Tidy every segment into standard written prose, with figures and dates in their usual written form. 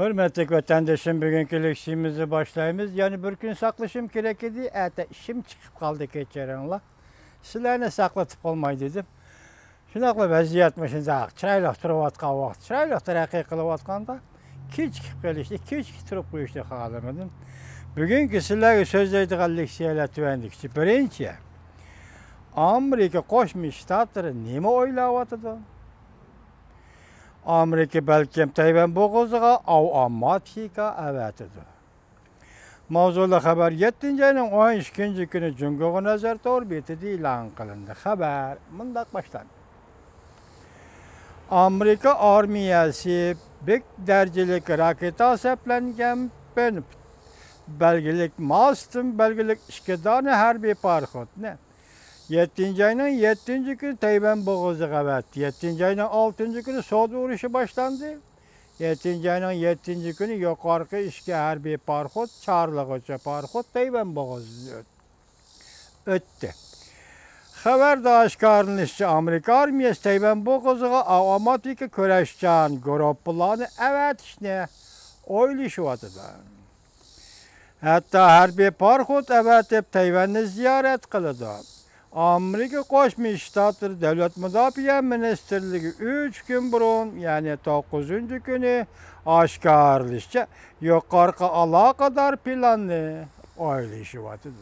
Hürmetli vatandaşım, bugünkü leksimizi başlayımız. Yani bir gün saklışım gerek idi. Ete işim çıkıp kaldı geçerenle. Sizlerine saklatıp olmayı dedim. Şunakla vaziyetmişinde çaylak duruvatkan vakit, çaylak terakki kılıvatkanda ki çıkıp gelişti, ki çıkıp koyuştu halımın. Bugünkü sizlerle sözleydiği leksiyeler tüvendikçi. Birinci, Amerika Koşmuş Ştatları neme oylavatıdı? Amerika belki Tayvan boğazıga avamatika evetidir. Mavzulu haber 7. ayının 12. günü Cumhurbaşkanı Nazareti orbiti ilan kılındı. Haber mındak başlandı. Amerika armiyası büyük derecelik raket asaplangan belgelik mastım belgelik işgedane harbi parkot ne? 7. ayının 7. günü Tayvan boğazı evet. 7. ayının 6. günü Suudi vuruşu başlandı. 7. ayının 7. günü yukarı işki harbi parkot, çarlıqıcı parkot Tayvan boğazı öttü. Haberde aşkarınışçı Amerika armiyası Tayvan boğazıga avamatika köreşcan gruplarını evet işte oylaşı vatıdı. Hatta harbi parkot evet hep Tayvan'ı ziyaret kılıdı. Amerika Koşmuş Ştatları Devlet Müdafiə Ministerliği 3 gün burun yani 9. günü aşkarlışça yukarı alakadar planlı oylayışı vatıdır.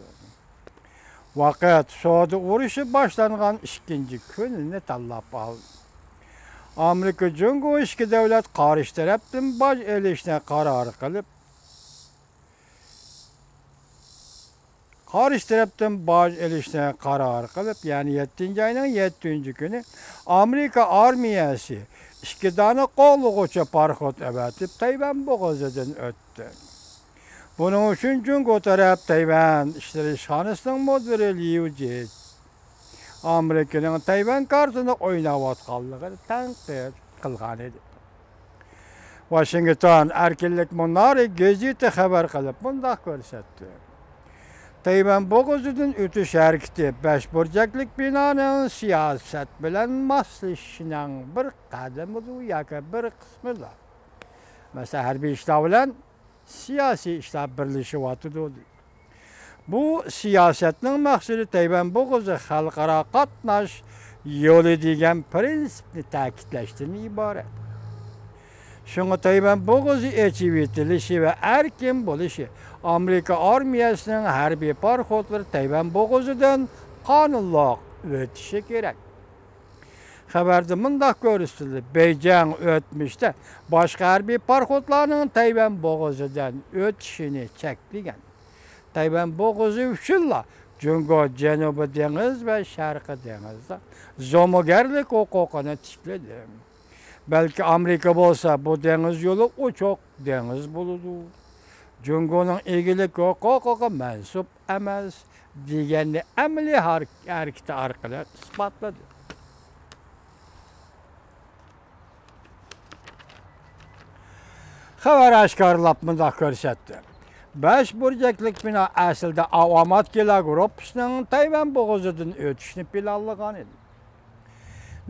Vakit Suudi vuruşu başlanğan 2. gününü tallap aldı. Amerika Cumhurbaşkanı devlet karşı taraftan baş elişine karar kılıp karşı taraftan baş elişine karar kılıp yani 7. ayının 7. günü Amerika armiyası iki tane kolluğuça parkot evetip Tayvan boğazıdan öttü. Bunun için Cumhur taraf Tayvan İşleri Şanısının müdürü Liu Jie Amerika'nın Tayvan kartını oynavatqanlığını tanqid qılğan idi. Washington erkinlik munari gazeti haber kılıp bundaq görsətdi. Tayvan boğazıdan ötüş hareketi 5 burcaklık binanın siyaset bilen maslışının bir kademidir yoki bir kısmıdır. Mesela harbiy işler bilen siyasi işler birleşivatıdır. Bu siyasetning maqsadi Tayvan boğazı xalqaro qatnash yo'li degan prinsipni ta'kidlashdan iborat. Şuna Tayvan boğazı echib etilishi ve erkin bo'lishi Amerika armiyasının harbiy parxodlari Tayvan boğazıdan qonunliq o'tishi kerak. Xabarda mundaq ko'rsatildi. Beijing o'tmishda boshqa harbiy parxodlarning Tayvan boğazıdan o'tishini cheklagan. Tayvan boğazı uchunla Cungo Janubi dengiz ve Sharqi dengizda zomogarlik huquqini tikladi. Belki Amerika bo'lsa bu dengiz yo'li uchoq dengiz bo'ladi. Cungoning egilik huquqiga mansub emas deganni amaliy harakati orqali isbotladi. Xabar oshkorlab mundaq ko'rsatdi. 5 burcaklık bina aslında Avamatkilar grupsinin Tayvan boğazıdan ötüşünü planlagan idi.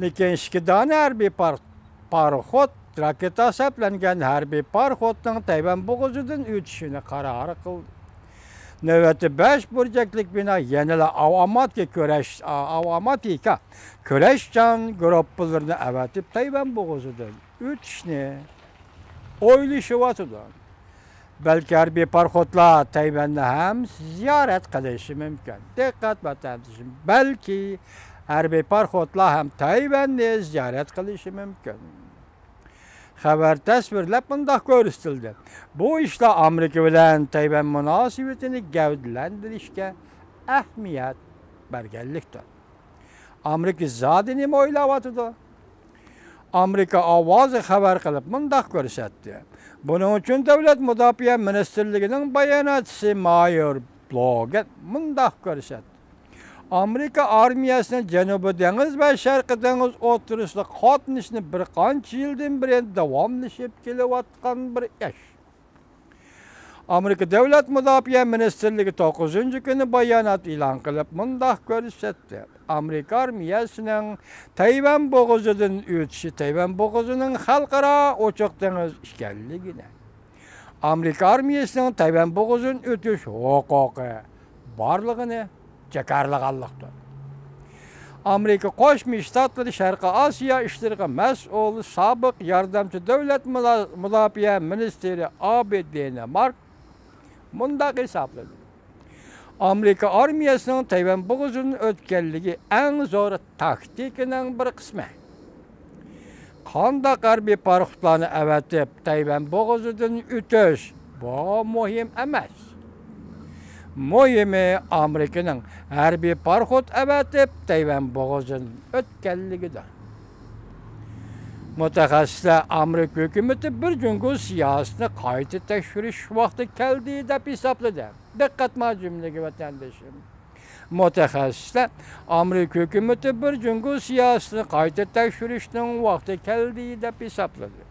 Lekin iki tane harbiy parxod raket asaplangan harbiy parxodning Tayvan boğazıdan ötüşünü karar kıldı. Növbəti 5 burcaklık bina yanıla Avamatika köreşcan gruplarını evetip Tayvan boğazıdan ötüşünü oylaşıvatıdı. Belki harbiy parxodlar Tayvan'da hem ziyaret qilishi mumkin. Diqqat vatandaşım. Belki harbiy parxodlar hem Tayvan'da ziyaret qilishi mumkin. Xabar tasvirlab bundaq ko'rsatildi. Bu ishlar Amerika bilan Tayvan munosabatini gavdalantirishga ahamiyat berganlikdir. Amerika zodi nima o'ylayotdi? Amerika ovozi xabar qilib bundaq ko'rsatdi. Bunun için Devlet Müdafiə Ministerliğinin bayonotchisi Mayor Blogan mundaq ko'rsatdi. Amerika armiyasının Janubi dengiz ve Sharqi dengiz o'tirishida qatnashni bir qancha yildan beri davomlashib kelayotgan bir ish. Amerika Devlet Müdafiə Ministerliği 9. günü bayonot e'lon qilib mundaq ko'rsatdi. Amerika armiyasının Tayvan boğazıdan ötüşü Tayvan boğazının xalqaro ochiq dengiz ekanligini Amerika armiyasının Tayvan boğazın ötüş hukuku barlığını çekerliğallıqdır. Amerika Qo'shma Shtatları Sharqi Osiyo ishlariga mas'ul sobiq yordamchi davlat mudofaa ministri Abed Mark mundaq hisobladi. Amerika armiyasining Tayvan bo'g'izini o'tganligi eng zo'r taktikaning bir qismi. Qanday harbiy paraxodlarni avatib Tayvan bo'g'izidan o'tish bu muhim emas. Muhimi Amerikaning harbiy paraxod avatib Tayvan bo'g'izini o'tganligidir. Mutaxassislar Amerika hukumati bir jungo siyosatini qayta tekshirish vaqti keldi deb hisobladi. Diqqat majumligi vatandoshim. Mutaxassislar Amerika hukumati bir jungo siyosatini qayta tekshirishning vaqti keldi deb hisobladi.